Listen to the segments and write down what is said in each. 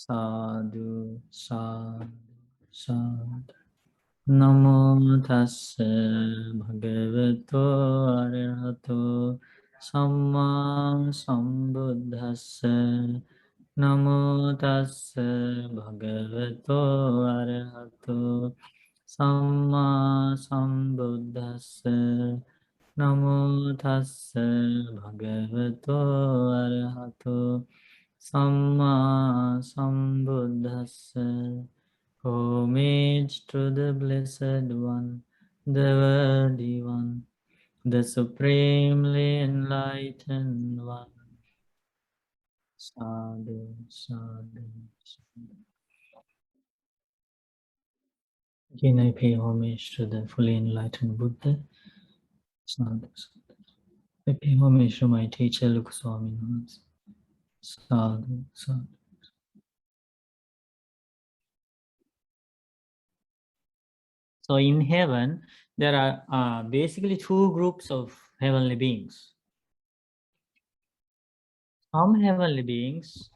Sadhu, sadhu, sadhu. Namo tassa bhagavato arahato samma sambuddhassa. Namo tassa bhagavato arahato samma sambuddhassa. Namo tassa bhagavato arahato samma sambuddhassa. Homage to the Blessed One, the Worthy One, the Supremely Enlightened One. Sadhu, sadhu, sadhu. Again, I pay homage to the fully enlightened Buddha. Sadhu, sadhu. I pay homage to my teacher, Lukuswami. Sadhu, sadhu. So in heaven, there are basically two groups of heavenly beings. Some heavenly beings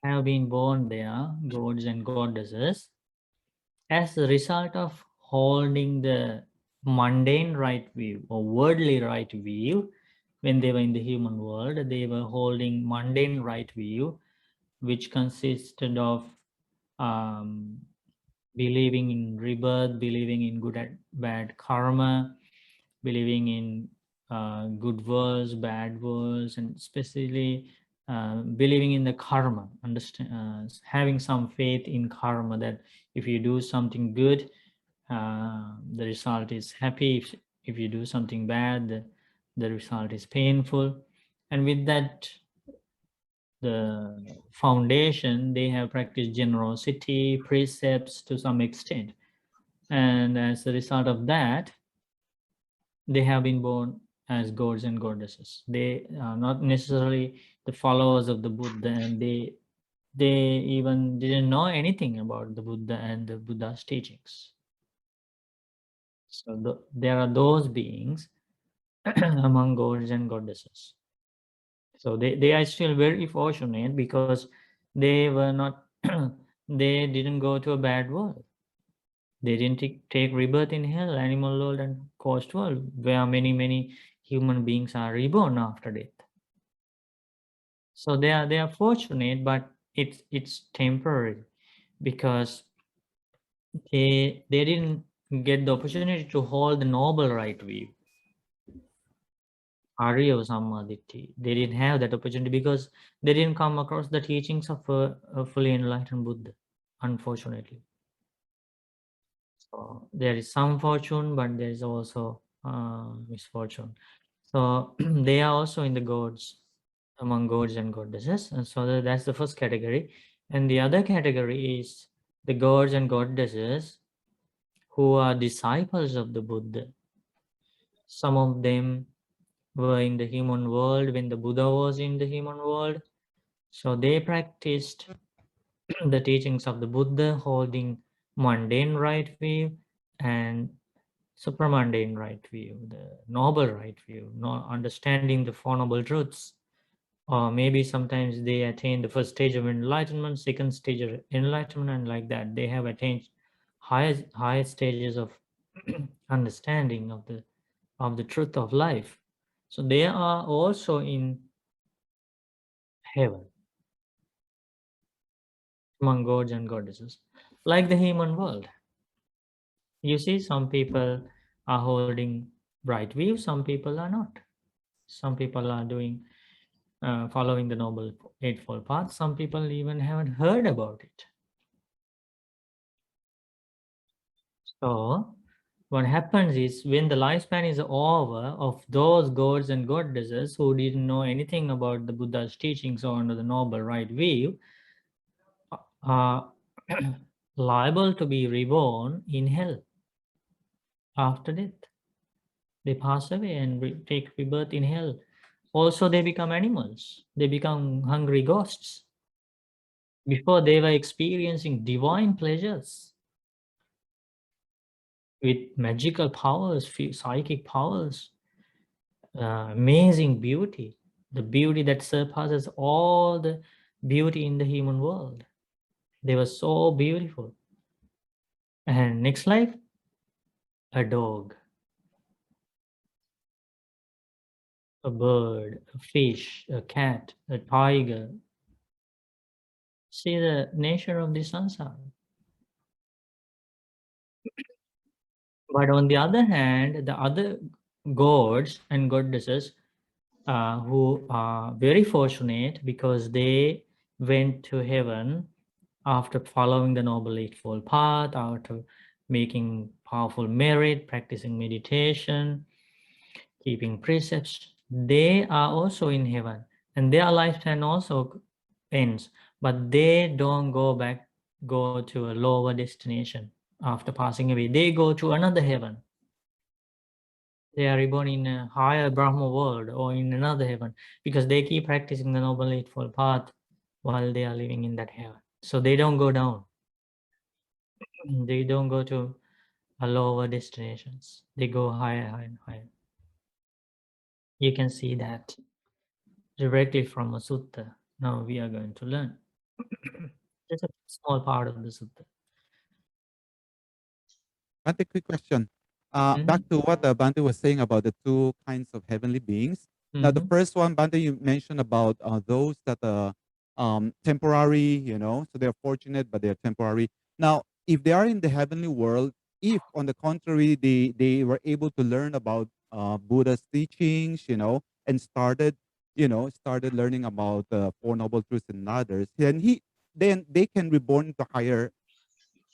have been born there, gods and goddesses, as a result of holding the mundane right view or worldly right view. When they were in the human world, they were holding mundane right view, which consisted of believing in rebirth, believing in good and bad karma, believing in good worlds, bad worlds, and especially believing in the karma, having some faith in karma, that if you do something good, the result is happy. If you do something bad, the result is painful. And with that, the foundation, they have practiced generosity, precepts to some extent. And as a result of that, they have been born as gods and goddesses. They are not necessarily the followers of the Buddha, and they even didn't know anything about the Buddha and the Buddha's teachings. So there are those beings among gods and goddesses. So they are still very fortunate because they were not they didn't go to a bad world. They didn't take rebirth in hell, animal world, and ghost world, where many human beings are reborn after death. So they are fortunate, but it's temporary, because they didn't get the opportunity to hold the noble right view, Arya or Sammaditthi. They didn't have that opportunity because they didn't come across the teachings of a fully enlightened Buddha, unfortunately. So there is some fortune, but there is also misfortune. So they are also in the gods, among gods and goddesses. And so that's the first category. And the other category is the gods and goddesses who are disciples of the Buddha. Some of them were in the human world when the Buddha was in the human world. So they practiced the teachings of the Buddha, holding mundane right view and supramundane right view, the noble right view, not understanding the Four Noble Truths. Or maybe sometimes they attain the first stage of enlightenment, second stage of enlightenment, and like that. They have attained higher stages of understanding of the truth of life. So they are also in heaven among gods and goddesses, like the human world. You see, some people are holding bright view, some people are not. Some people are doing following the Noble Eightfold Path. Some people even haven't heard about it. So what happens is, when the lifespan is over of those gods and goddesses who didn't know anything about the Buddha's teachings or under the noble right view, are liable to be reborn in hell after death. They pass away and take rebirth in hell. Also, they become animals. They become hungry ghosts. Before, they were experiencing divine pleasures with magical powers, psychic powers, amazing beauty, the beauty that surpasses all the beauty in the human world. They were so beautiful. And next life, a dog, a bird, a fish, a cat, a tiger. See the nature of the samsara. But on the other hand, the other gods and goddesses who are very fortunate because they went to heaven after following the Noble Eightfold Path, after making powerful merit, practicing meditation, keeping precepts, they are also in heaven and their lifespan also ends, but they don't go to a lower destination after passing away. They go to another heaven. They are reborn in a higher Brahma world or in another heaven because they keep practicing the Noble Eightfold Path while they are living in that heaven. So they don't go down. They don't go to a lower destinations. They go higher, higher, higher. You can see that directly from a sutta. Now we are going to learn. Just a small part of the sutta. Bante, quick question. Back Mhm, to what Bante was saying about the two kinds of heavenly beings. Now, the mhm. first one, Bante, you mentioned about those that temporary, so they're fortunate, but they're temporary. Now, if they are in the heavenly world, if on the contrary, they were able to learn about Buddha's teachings, and started learning about the Four Noble Truths and others, then they can reborn to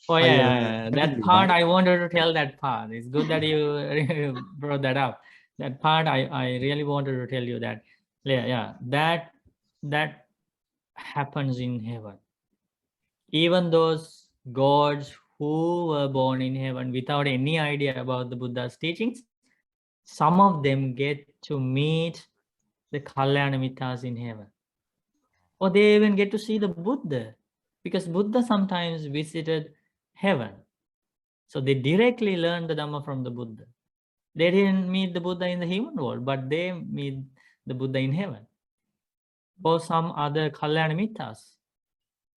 Oh yeah, yeah, higher yeah. That heavenly, part right? I wanted to tell that part. It's good that you brought that up. That part I really wanted to tell you that. Yeah, yeah. That happens in heaven. Even those gods who were born in heaven without any idea about the Buddha's teachings, some of them get to meet the Kalyana Mittas in heaven. Or they even get to see the Buddha because Buddha sometimes visited heaven. So they directly learned the Dhamma from the Buddha. They didn't meet the Buddha in the human world, but they meet the Buddha in heaven. Or some other Kalyana Mittas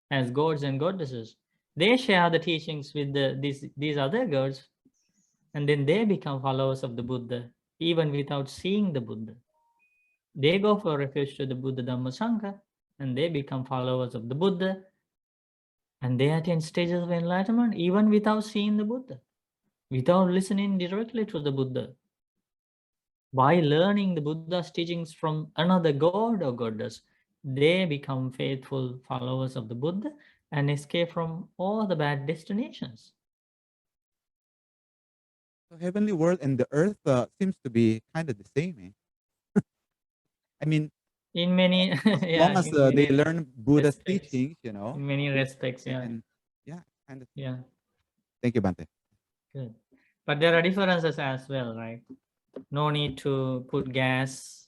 as gods and goddesses. They share the teachings with these other gods, and then they become followers of the Buddha, even without seeing the Buddha. They go for refuge to the Buddha Dhamma Sangha, and they become followers of the Buddha, and they attain stages of enlightenment even without seeing the Buddha, without listening directly to the Buddha. By learning the Buddha's teachings from another god or goddess, they become faithful followers of the Buddha and escape from all the bad destinations. So heavenly world and the earth seems to be kind of the same. I mean, In many, as yeah, long as in they many learn Buddha's respects. teachings, In many they respects, yeah, can, yeah, kind of. yeah, Thank you, Bante. good. But there are differences as well, right? No need to put gas,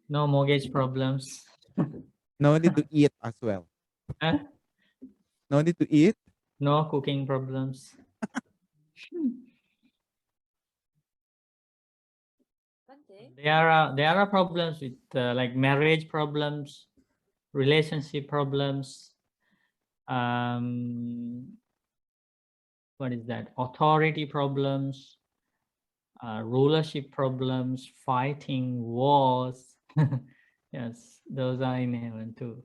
no mortgage problems. No need to eat as well. Huh? No need to eat. No cooking problems. There are problems with like marriage problems, relationship problems, what is that? Authority problems, rulership problems, fighting, wars. Yes, those are in heaven too.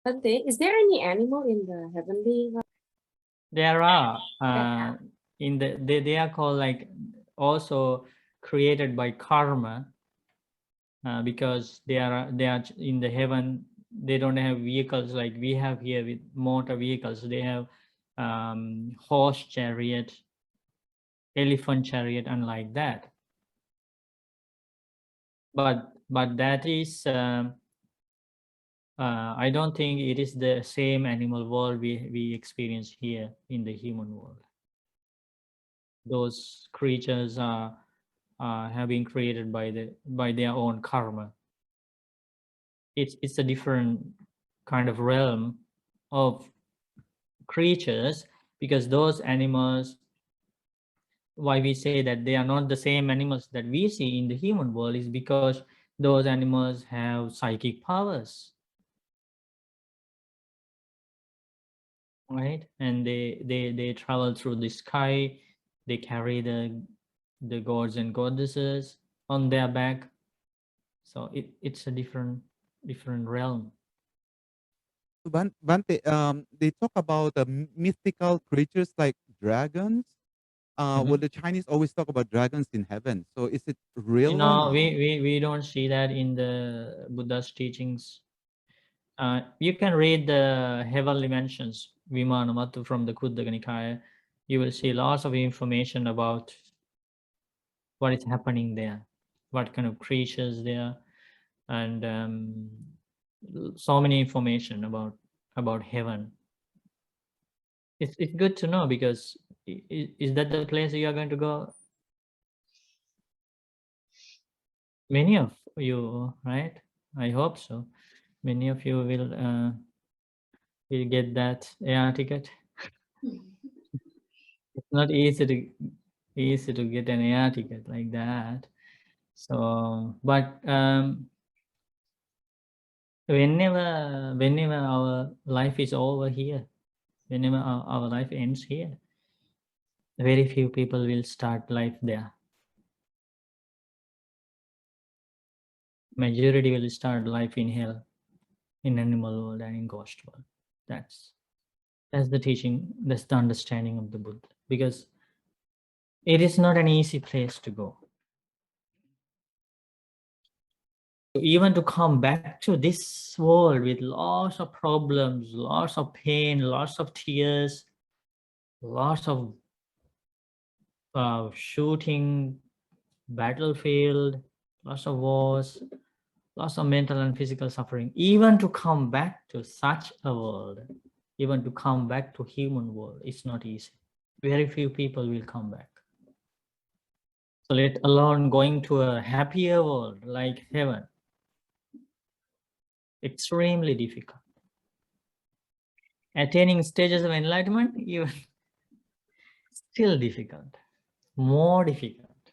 Bante, is there any animal in the heavenly realm? There are in they are called like also created by karma because they are in the heaven. They don't have vehicles like we have here with motor vehicles. They have horse chariot, elephant chariot, and like that. But that is I don't think it is the same animal world we experience here in the human world. Those creatures have been created by their own karma. It's a different kind of realm of creatures because those animals, why we say that they are not the same animals that we see in the human world is because those animals have psychic powers, right? And they travel through the sky. They carry the gods and goddesses on their back. So it's a different realm. So Bante, they talk about mythical creatures like dragons. Well, Mhm. the Chinese always talk about dragons in heaven. So is it real You one know, or no? we don't see that in the Buddha's teachings. You can read the heavenly mansions, Vimanamatu from the Khuddaka Nikaya. You will see lots of information about what is happening there, what kind of creatures there, and so many information about heaven. It's good to know, because is that the place you are going to go? Many of you, right? I hope so. Many of you will get that air ticket. It's not easy to get an air ticket like that. So, but whenever our life is over here, whenever our life ends here, very few people will start life there. Majority will start life in hell, in animal world and in ghost world. That's the teaching, that's the understanding of the Buddha, because it is not an easy place to go. Even to come back to this world with lots of problems, lots of pain, lots of tears, lots of shooting, battlefield, lots of wars, lots of mental and physical suffering. Even to come back to such a world, even to come back to human world, it's not easy. Very few people will come back. So let alone going to a happier world like heaven, extremely difficult. Attaining stages of enlightenment, even still difficult, more difficult,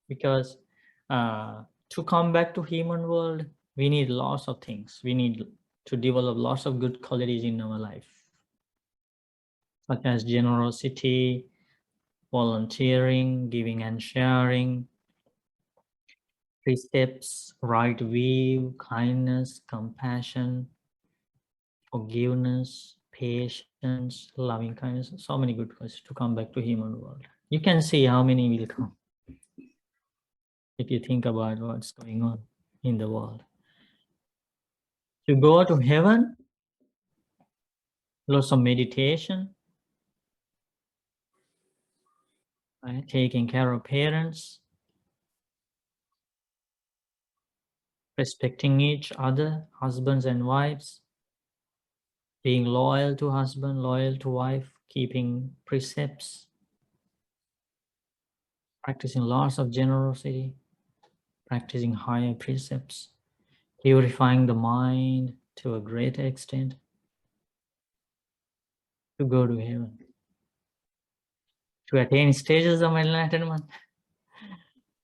because to come back to human world, we need lots of things. We need to develop lots of good qualities in our life, such as generosity, volunteering, giving and sharing, precepts, right view, kindness, compassion, forgiveness, patience, loving kindness, so many good qualities to come back to human world. You can see how many will come if you think about what's going on in the world. To go to heaven, lots of meditation, right? Taking care of parents, respecting each other, husbands and wives, being loyal to husband, loyal to wife, keeping precepts, practicing lots of generosity, practicing higher precepts, purifying the mind to a greater extent to go to heaven. To attain stages of enlightenment,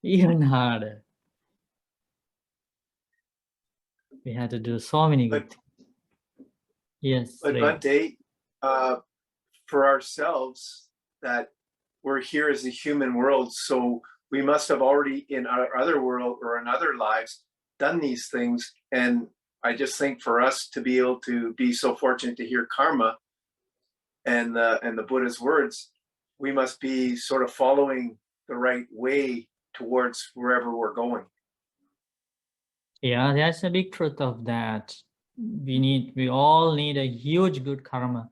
even harder. We had to do so many good things. Yes, But Ray. Bhante, for ourselves, that we're here as a human world, so we must have already in our other world or in other lives done these things. And I just think for us to be able to be so fortunate to hear karma and the Buddha's words, we must be sort of following the right way towards wherever we're going. Yeah, that's a big truth of that. We all need a huge good karma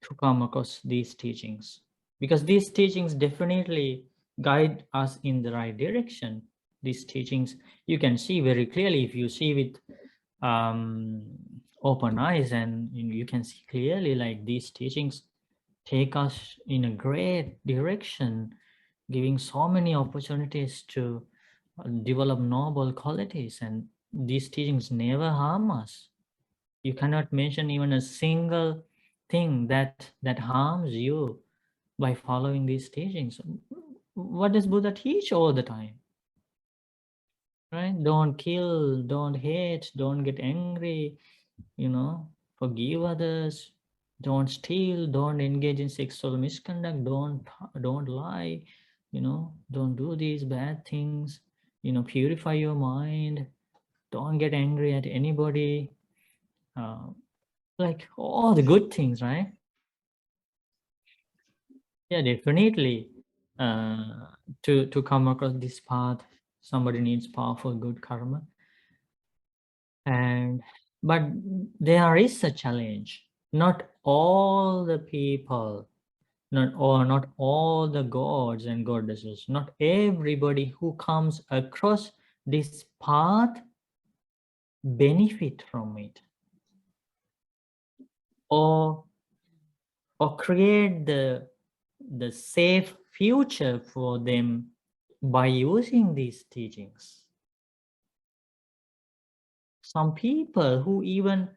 to come across these teachings, because these teachings definitely guide us in the right direction. These teachings you can see very clearly if you see with open eyes, and you can see clearly like these teachings take us in a great direction, giving so many opportunities to develop noble qualities, and these teachings never harm us. You cannot mention even a single thing that harms you by following these teachings. What does Buddha teach all the time? right? Don't kill, don't hate, don't get angry, forgive others, don't steal, don't engage in sexual misconduct, don't lie, don't do these bad things, purify your mind, don't get angry at anybody, like all the good things, right? Yeah, definitely. To come across this path, somebody needs powerful good karma. But there is a challenge. Not all the people, not all the gods and goddesses, not everybody who comes across this path benefit from it, or create the safe future for them by using these teachings. Some people who even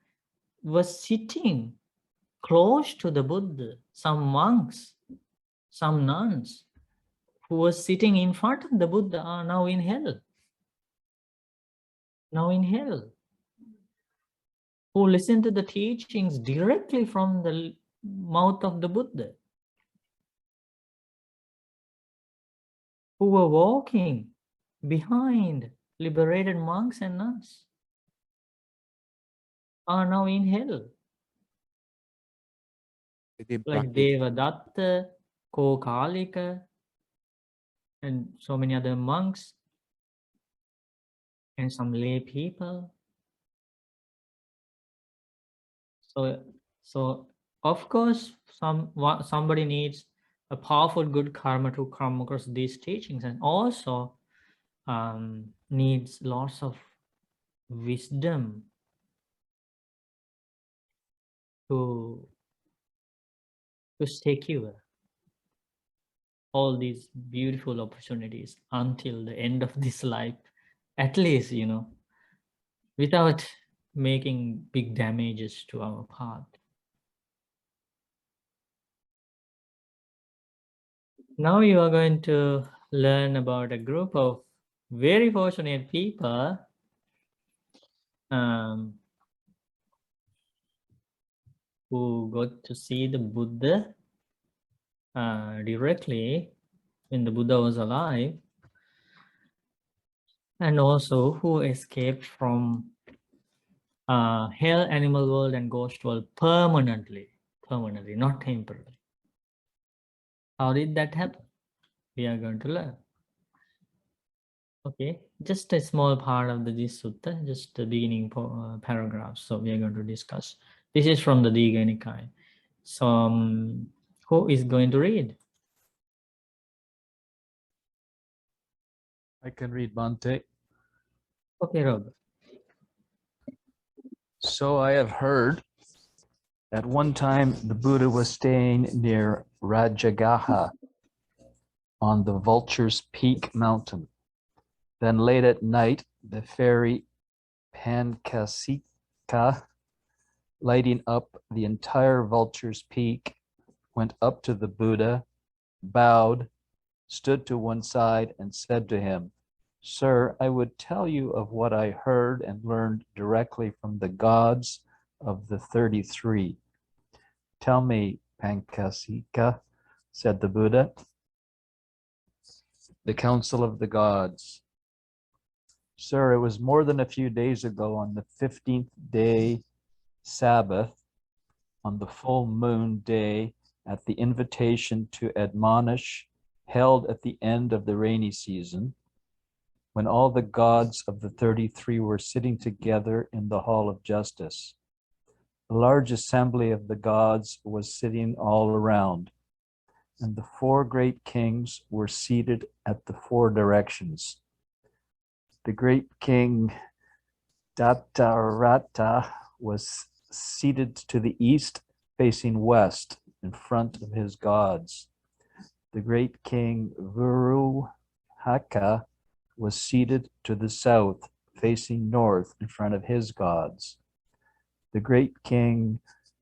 were sitting close to the Buddha, some monks, some nuns who were sitting in front of the Buddha are now in hell. Now in hell. Who listen to the teachings directly from the mouth of the Buddha. Who were walking behind liberated monks and nuns are now in hell. They didn't Like practice. Devadatta, Kokalika, and so many other monks and some lay people. So of course, somebody needs a powerful good karma to come across these teachings, and also needs lots of wisdom to secure all these beautiful opportunities until the end of this life, at least, without making big damages to our path. Now you are going to learn about a group of very fortunate people who got to see the Buddha directly when the Buddha was alive, and also who escaped from hell, animal world, and ghost world permanently, not temporarily. How did that happen? We are going to learn. Okay, just a small part of this sutta, just the beginning paragraph. So we are going to discuss. This is from the Digha Nikaya. So who is going to read? I can read, Bante. Okay, Rob. So I have heard at one time the Buddha was staying near Rajagaha on the Vulture's Peak mountain. Then late at night, the fairy Pankasika, lighting up the entire Vulture's Peak, went up to the Buddha, bowed, stood to one side, and said to him, "Sir, I would tell you of what I heard and learned directly from the gods of the 33. Tell me, Pankasika," said the Buddha. The Council of the Gods. Sir, it was more than a few days ago on the 15th day Sabbath, on the full moon day, at the invitation to admonish held at the end of the rainy season, when all the gods of the 33 were sitting together in the hall of justice. A large assembly of the gods was sitting all around, and the four great kings were seated at the four directions. The great king Datarata was seated to the east, facing west, in front of his gods. The great king Vuruhaka was seated to the south, facing north, in front of his gods. The great king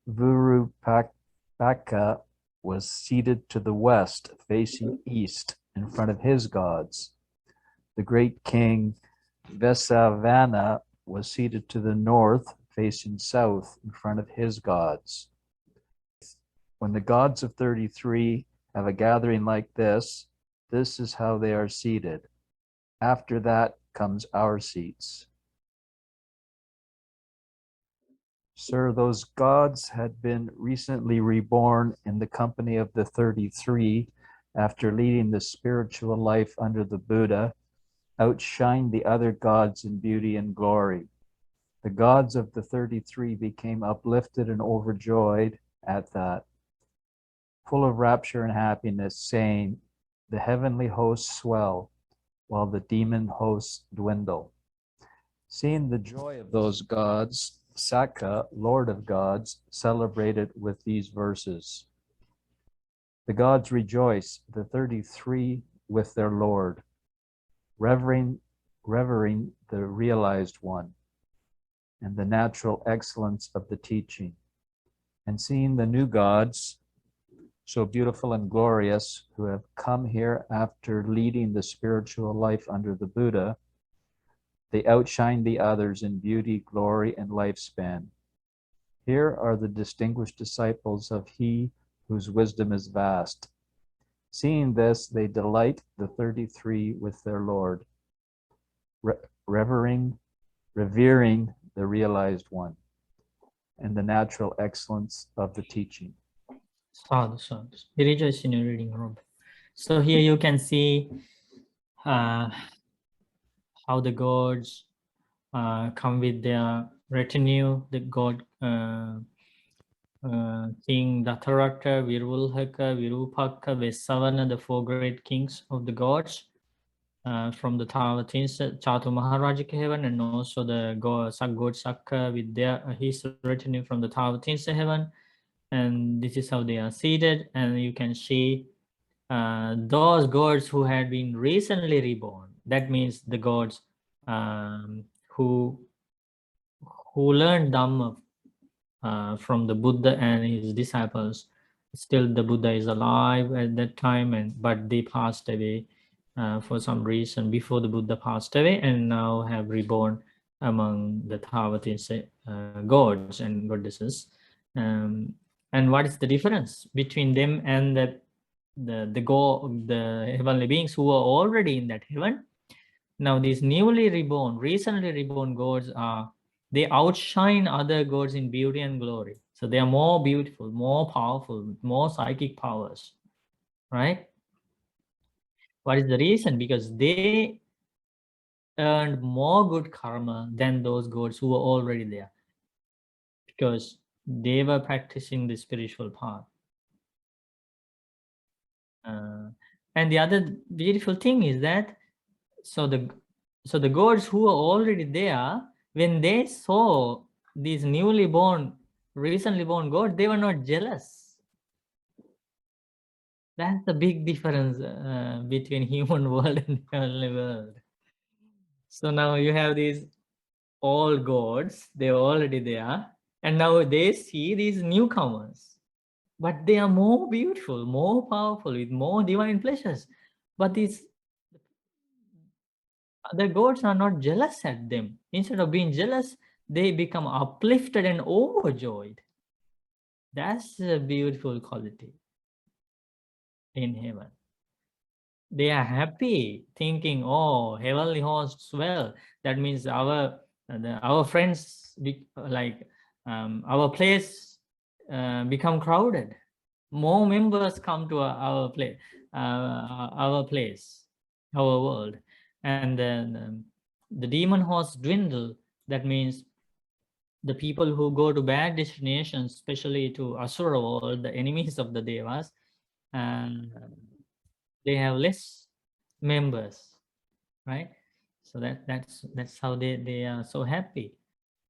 Vurupaka was seated to the west, facing east, in front of his gods. The great king Vesavana was seated to the north, facing south, in front of his gods. When the gods of 33 have a gathering like this is how they are seated. After that comes our seats. Sir, those gods had been recently reborn in the company of the 33 after leading the spiritual life under the Buddha, outshined the other gods in beauty and glory. The gods of the 33 became uplifted and overjoyed at that, full of rapture and happiness, saying, "The heavenly hosts swell, while the demon hosts dwindle." Seeing the joy of those gods, Sakka, Lord of gods, celebrated with these verses. The gods rejoice, the 33 with their Lord, revering the realized one and the natural excellence of the teaching. And seeing the new gods, so beautiful and glorious, who have come here after leading the spiritual life under the Buddha, they outshine the others in beauty, glory, and lifespan. Here are the distinguished disciples of He whose wisdom is vast. Seeing this, they delight the 33 with their Lord, revering the realized one and the natural excellence of the teaching. Sadhu, sadhu. We rejoice in your reading, Rob. So here you can see how the gods come with their retinue, the god King Datharata, Virulhaka, Virupaka, Vesavana, the four great kings of the gods from the Tavatins, Chatu Maharajika heaven, and also the god Sakka with their his retinue from the Tavatins heaven. And this is how they are seated, and you can see those gods who had been recently reborn. That means the gods who learned Dhamma from the Buddha and his disciples. Still, the Buddha is alive at that time, but they passed away for some reason before the Buddha passed away, and now have reborn among the Tavatins gods and goddesses. And what is the difference between them and the heavenly beings who are already in that heaven? Now these recently reborn gods they outshine other gods in beauty and glory. So they are more beautiful, more powerful, more psychic powers, right? What is the reason? Because they earned more good karma than those gods who were already there, because they were practicing the spiritual path. And the other beautiful thing is that so the gods who were already there, when they saw these recently born gods, they were not jealous. That's the big difference between human world and heavenly world. So now you have these old gods, they were already there, and now they see these newcomers. But they are more beautiful, more powerful, with more divine pleasures. But these the gods are not jealous at them. Instead of being jealous, they become uplifted and overjoyed. That's a beautiful quality in heaven. They are happy, thinking, "Oh, heavenly hosts well." That means our friends, our place become crowded. More members come to our place, our world, and then the demon hosts dwindle. That means the people who go to bad destinations, especially to Asura world, the enemies of the Devas, they have less members, right? So that's how they are so happy.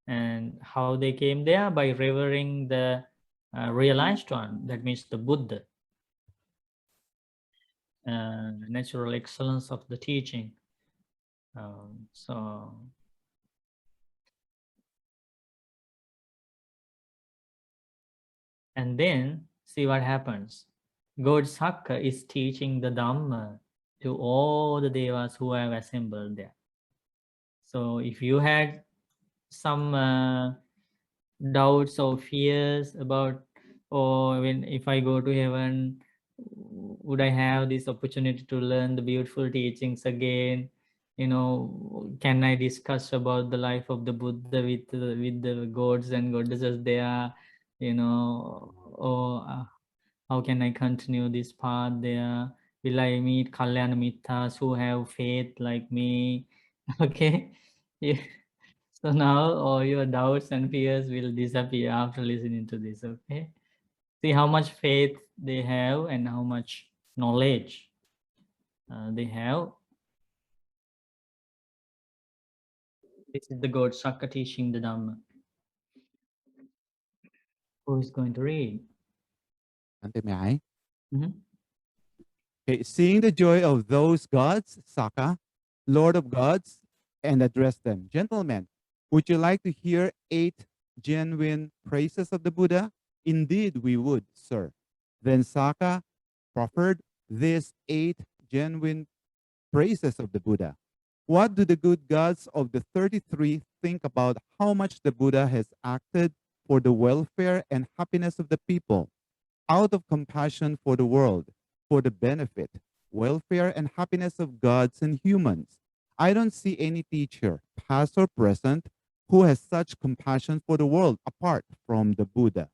And how they came there? By revering the realized one, that means the Buddha, natural excellence of the teaching. And then see what happens. God Sakka is teaching the Dhamma to all the Devas who have assembled there. So if you had some doubts or fears about, or when if I go to heaven, would I have this opportunity to learn the beautiful teachings again? You know, can I discuss about the life of the Buddha with the gods and goddesses there? You know, or how can I continue this path there? Will I meet Kalyana Mittas who have faith like me? Okay. Yeah. So now all your doubts and fears will disappear after listening to this. Okay. See how much faith they have and how much knowledge they have. This is the God Saka teaching the Dhamma. Who is going to read? Ante, may I? Mhm. Okay, seeing the joy of those gods, Saka, Lord of gods, and address them. Gentlemen, would you like to hear 8 genuine praises of the Buddha? Indeed, we would, sir. Then Saka proffered these 8 genuine praises of the Buddha. What do the good gods of the 33 think about how much the Buddha has acted for the welfare and happiness of the people? Out of compassion for the world, for the benefit, welfare, and happiness of gods and humans. I don't see any teacher, past or present, who has such compassion for the world apart from the Buddha.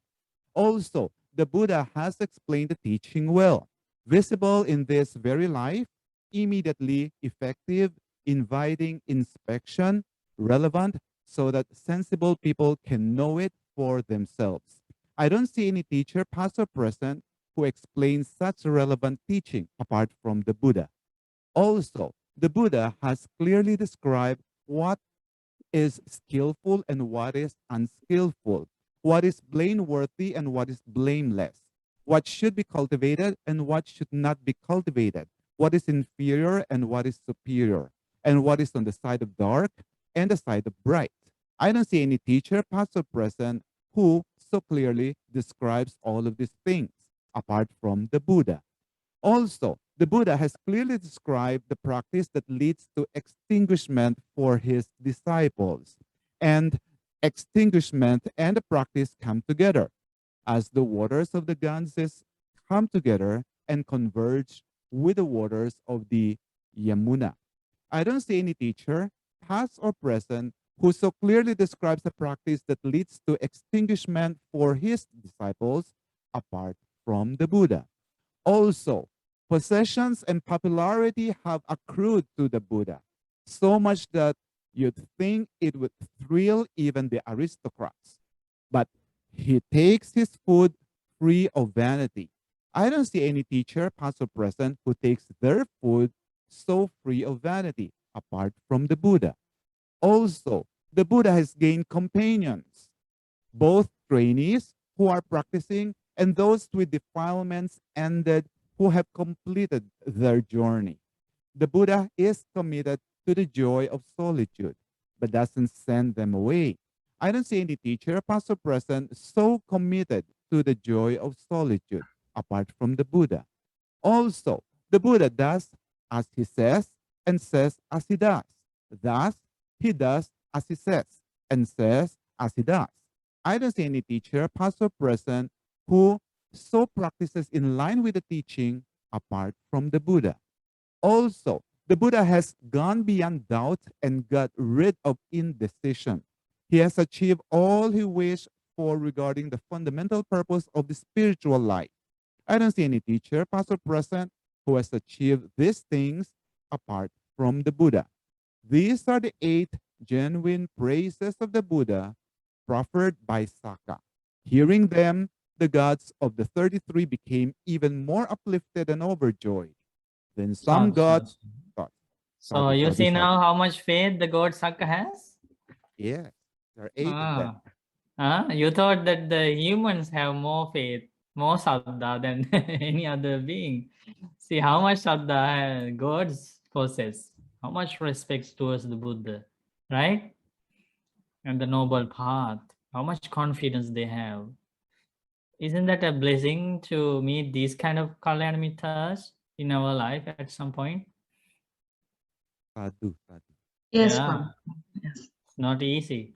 Also, the Buddha has explained the teaching well, visible in this very life, immediately effective, inviting inspection, relevant, so that sensible people can know it for themselves. I don't see any teacher, past or present, who explains such relevant teaching apart from the Buddha. Also, the Buddha has clearly described what is skillful and what is unskillful, what is blameworthy and what is blameless, what should be cultivated and what should not be cultivated, what is inferior and what is superior, and what is on the side of dark and the side of bright. I don't see any teacher, past or present, who so clearly describes all of these things apart from the Buddha. Also, the Buddha has clearly described the practice that leads to extinguishment for his disciples. And extinguishment and the practice come together as the waters of the Ganges come together and converge with the waters of the Yamuna. I don't see any teacher, past or present, who so clearly describes a practice that leads to extinguishment for his disciples apart from the Buddha. Also, possessions and popularity have accrued to the Buddha, so much that you'd think it would thrill even the aristocrats. But he takes his food free of vanity. I don't see any teacher, past or present, who takes their food so free of vanity, apart from the Buddha. Also, the Buddha has gained companions, both trainees who are practicing and those with defilements ended who have completed their journey. The Buddha is committed to the joy of solitude, but doesn't send them away. I don't see any teacher, past or present, so committed to the joy of solitude apart from the Buddha. Also, the Buddha does as he says and says as he does. Thus, he does as he says and says as he does. I don't see any teacher, past or present, who so practices in line with the teaching apart from the Buddha. Also, the Buddha has gone beyond doubt and got rid of indecision. He has achieved all he wished for regarding the fundamental purpose of the spiritual life. I don't see any teacher, past or present, who has achieved these things apart from the Buddha. These are the 8 genuine praises of the Buddha proffered by Saka. Hearing them, the gods of the 33 became even more uplifted and overjoyed. Then some Sadhu, gods sadhu. thought, So sadhu, you sadhu, see sadhu. now how much faith the God Saka has? Yes, there are 8 of them. You thought that the humans have more faith, more Saddha than any other being. See how much Saddha gods possess, how much respect towards the Buddha, right? And the noble path, how much confidence they have. Isn't that a blessing to meet these kind of Kalyanamitas in our life at some point? Sadhu, sadhu. Yes, Yeah, Bhante. Yes. it's not easy.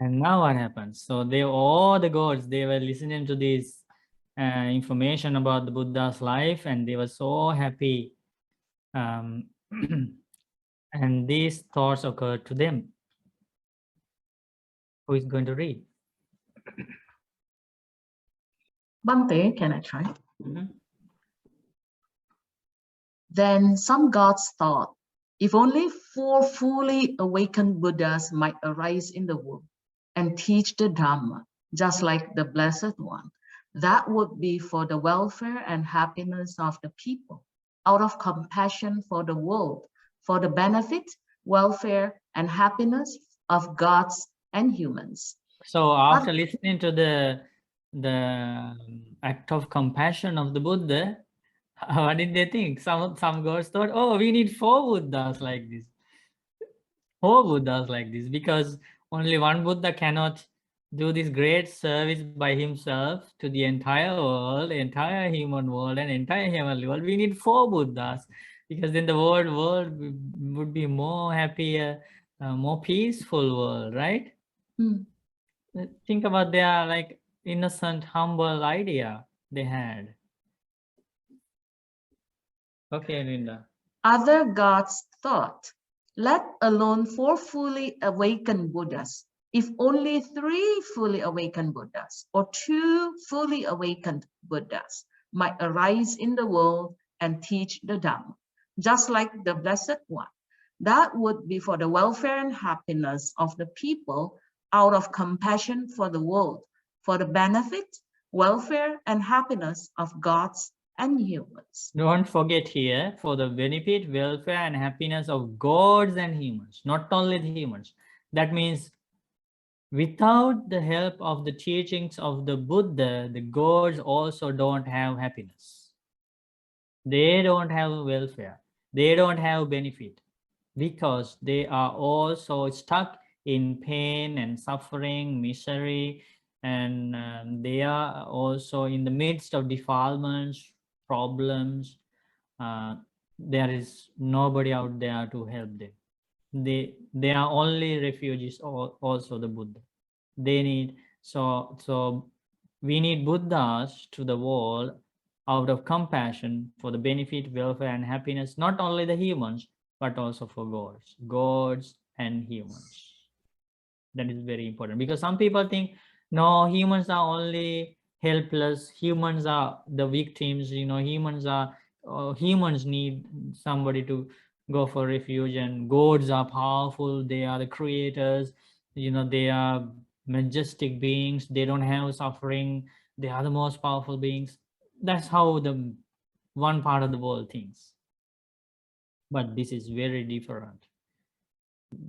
And now what happens? So all the gods, they were listening to this information about the Buddha's life, and they were so happy. And these thoughts occurred to them. Who is going to read? Bhante, can I try? Mhm. Then some gods thought, if only 4 fully awakened Buddhas might arise in the world and teach the Dhamma, just like the Blessed One, that would be for the welfare and happiness of the people, out of compassion for the world, for the benefit, welfare, and happiness of gods and humans. So after listening to the act of compassion of the Buddha, what did they think? Some gods thought, oh, we need 4 Buddhas like this. 4 Buddhas like this, because only one Buddha cannot do this great service by himself to the entire world, entire human world, and entire heavenly world. We need 4 Buddhas, because then the world would be more happier, more peaceful world, right? Hmm. Think about their like innocent, humble idea they had. Okay, Linda. Other gods thought, let alone 4 fully awakened Buddhas, if only 3 fully awakened Buddhas or 2 fully awakened Buddhas might arise in the world and teach the Dhamma, just like the Blessed One. That would be for the welfare and happiness of the people, out of compassion for the world, for the benefit, welfare, and happiness of gods and humans. Don't forget here, for the benefit, welfare, and happiness of gods and humans, not only the humans. That means without the help of the teachings of the Buddha, the gods also don't have happiness. They don't have welfare. They don't have benefit, because they are also stuck in pain and suffering, misery, and they are also in the midst of defilements, problems. There is nobody out there to help them. They are only refugees, also the Buddha. They need, so we need Buddhas to the world out of compassion for the benefit, welfare, and happiness, not only the humans, but also for gods and humans. That is very important, because some people think, no, humans are only helpless, humans are the victims, humans need somebody to go for refuge, and gods are powerful, they are the creators, they are majestic beings, they don't have suffering, they are the most powerful beings. That's how the one part of the world thinks. But this is very different.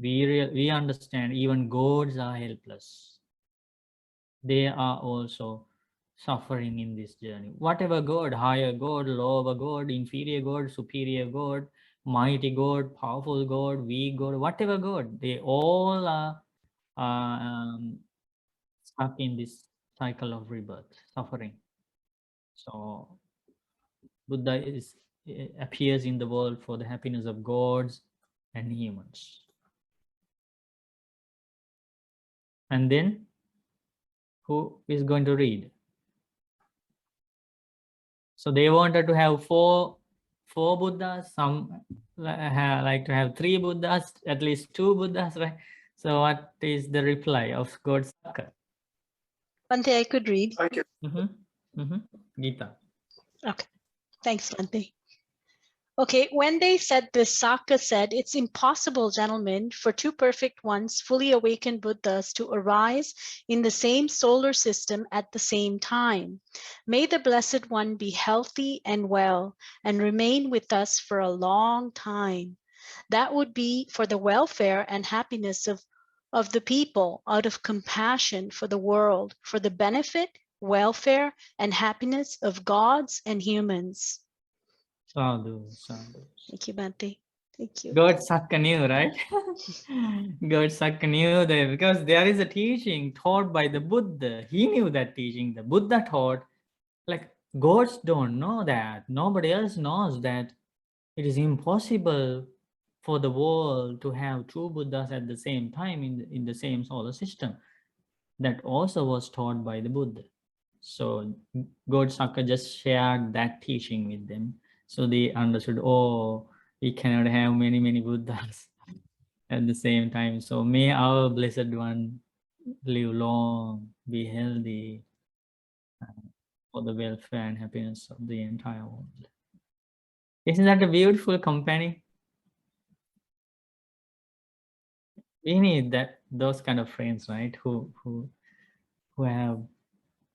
We understand even gods are helpless. They are also suffering in this journey. Whatever god, higher god, lower god, inferior god, superior god, mighty god, powerful god, weak god, whatever god, they all are stuck in this cycle of rebirth, suffering. So Buddha appears in the world for the happiness of gods and humans. And then who is going to read? So they wanted to have four Buddhas. Some like to have 3 Buddhas, at least 2 Buddhas, right? So what is the reply of God Sakka? Bhante, I could read. I can, Gita. Okay, thanks, Bhante. Okay, when they said this, Saka said, it's impossible, gentlemen, for 2 perfect ones, fully awakened Buddhas to arise in the same solar system at the same time. May the Blessed One be healthy and well and remain with us for a long time. That would be for the welfare and happiness of the people, out of compassion for the world, for the benefit, welfare, and happiness of gods and humans. Sadhu. Thank you, Bhante. Thank you. God Sakka knew, right? God Sakka knew that, because there is a teaching taught by the Buddha. He knew that teaching. The Buddha taught, like, gods don't know that. Nobody else knows that. it is impossible for the world to have two Buddhas at the same time in the same solar system. That also was taught by the Buddha. So Godsaka just shared that teaching with them. So they understood, oh, we cannot have many Buddhas at the same time. So may our Blessed One live long, be healthy, for the welfare and happiness of the entire world. Isn't that a beautiful company? We need those kind of friends, right? Who have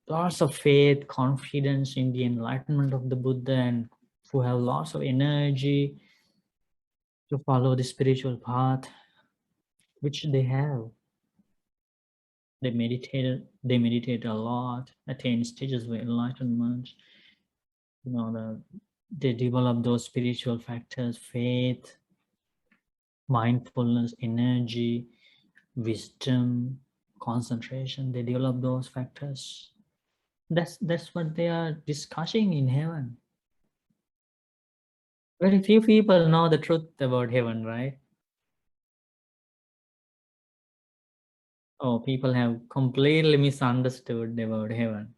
lots of faith, confidence in the enlightenment of the Buddha, and who have lots of energy to follow the spiritual path, which they have. They meditate a lot, attain stages of enlightenment. You know, they develop those spiritual factors, faith, mindfulness, energy, wisdom, concentration. They develop those factors. That's what they are discussing in heaven. Very few people know the truth about heaven, right? Oh, people have completely misunderstood about heaven.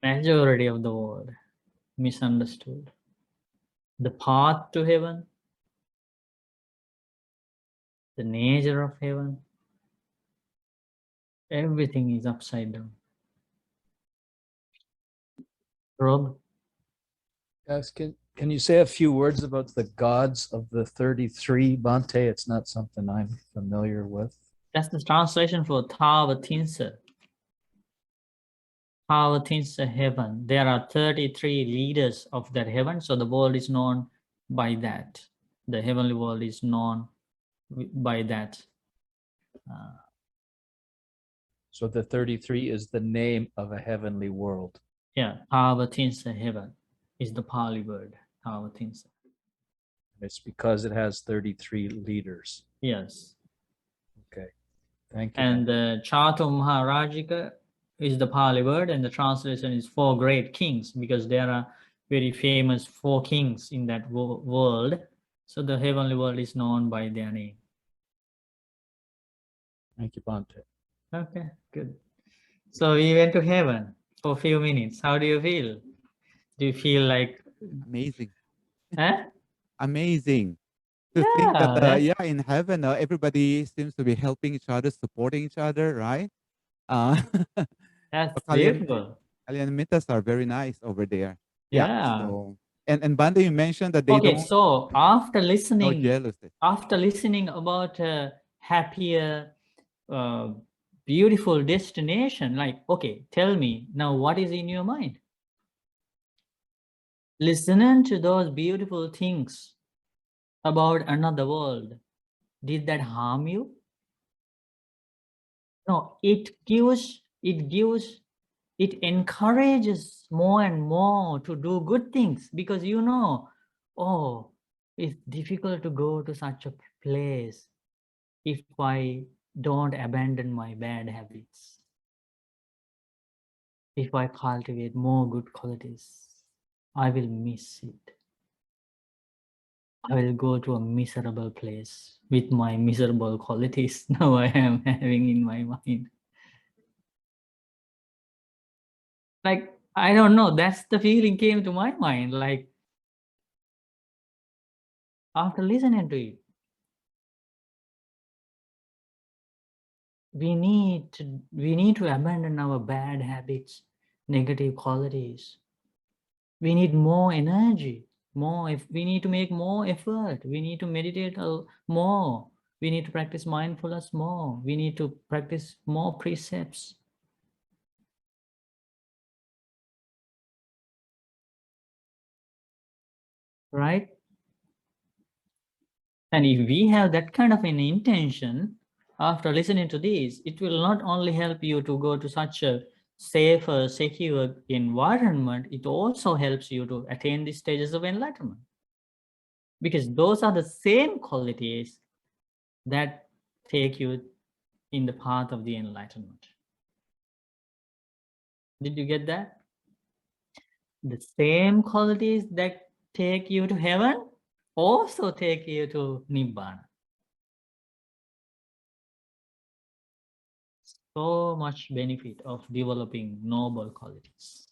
Majority of the world misunderstood the path to heaven, the nature of heaven. Everything is upside down. Rob? Guys, can you say a few words about the gods of the 33, Bante? It's not something I'm familiar with. That's the translation for Tavatinsa. Tavatinsa heaven. There are 33 leaders of that heaven, so the world is known by that. The heavenly world is known by that. So the 33 is the name of a heavenly world. Yeah, Tavatinsa heaven is the Pali word, Tavatinsa. It's because it has 33 leaders. Yes. Okay. Thank you. And the Chatur Maharajika is the Pali word, and the translation is 4 great kings, because there are very famous 4 kings in that world. So the heavenly world is known by their name. Thank you, Bante. Okay, good. So we went to heaven for a few minutes. How do you feel? Do you feel like Amazing. huh? Amazing to think that Yeah, in heaven everybody seems to be helping each other, supporting each other, right? that's Kalian beautiful. Mitas are very nice over there. Yeah. Yeah. So and Banda, you mentioned that they Okay, don't so after no listening jealousy. about a happier, uh, beautiful destination, like, okay, tell me now what is in your mind? Listening to those beautiful things about another world, did that harm you? No, it encourages more and more to do good things, because oh, it's difficult to go to such a place if I don't abandon my bad habits, if I cultivate more good qualities, I will miss it. I will go to a miserable place with my miserable qualities now I am having in my mind. Like, I don't know, that's the feeling came to my mind, like, after listening to it. We need to abandon our bad habits, negative qualities. We need more energy, we need to make more effort. We need to meditate more. We need to practice mindfulness more. We need to practice more precepts. Right? And if we have that kind of an intention, after listening to this, it will not only help you to go to such a safer, secure environment, it also helps you to attain the stages of enlightenment. Because those are the same qualities that take you in the path of the enlightenment. Did you get that? The same qualities that take you to heaven, also take you to Nibbana. So much benefit of developing noble qualities.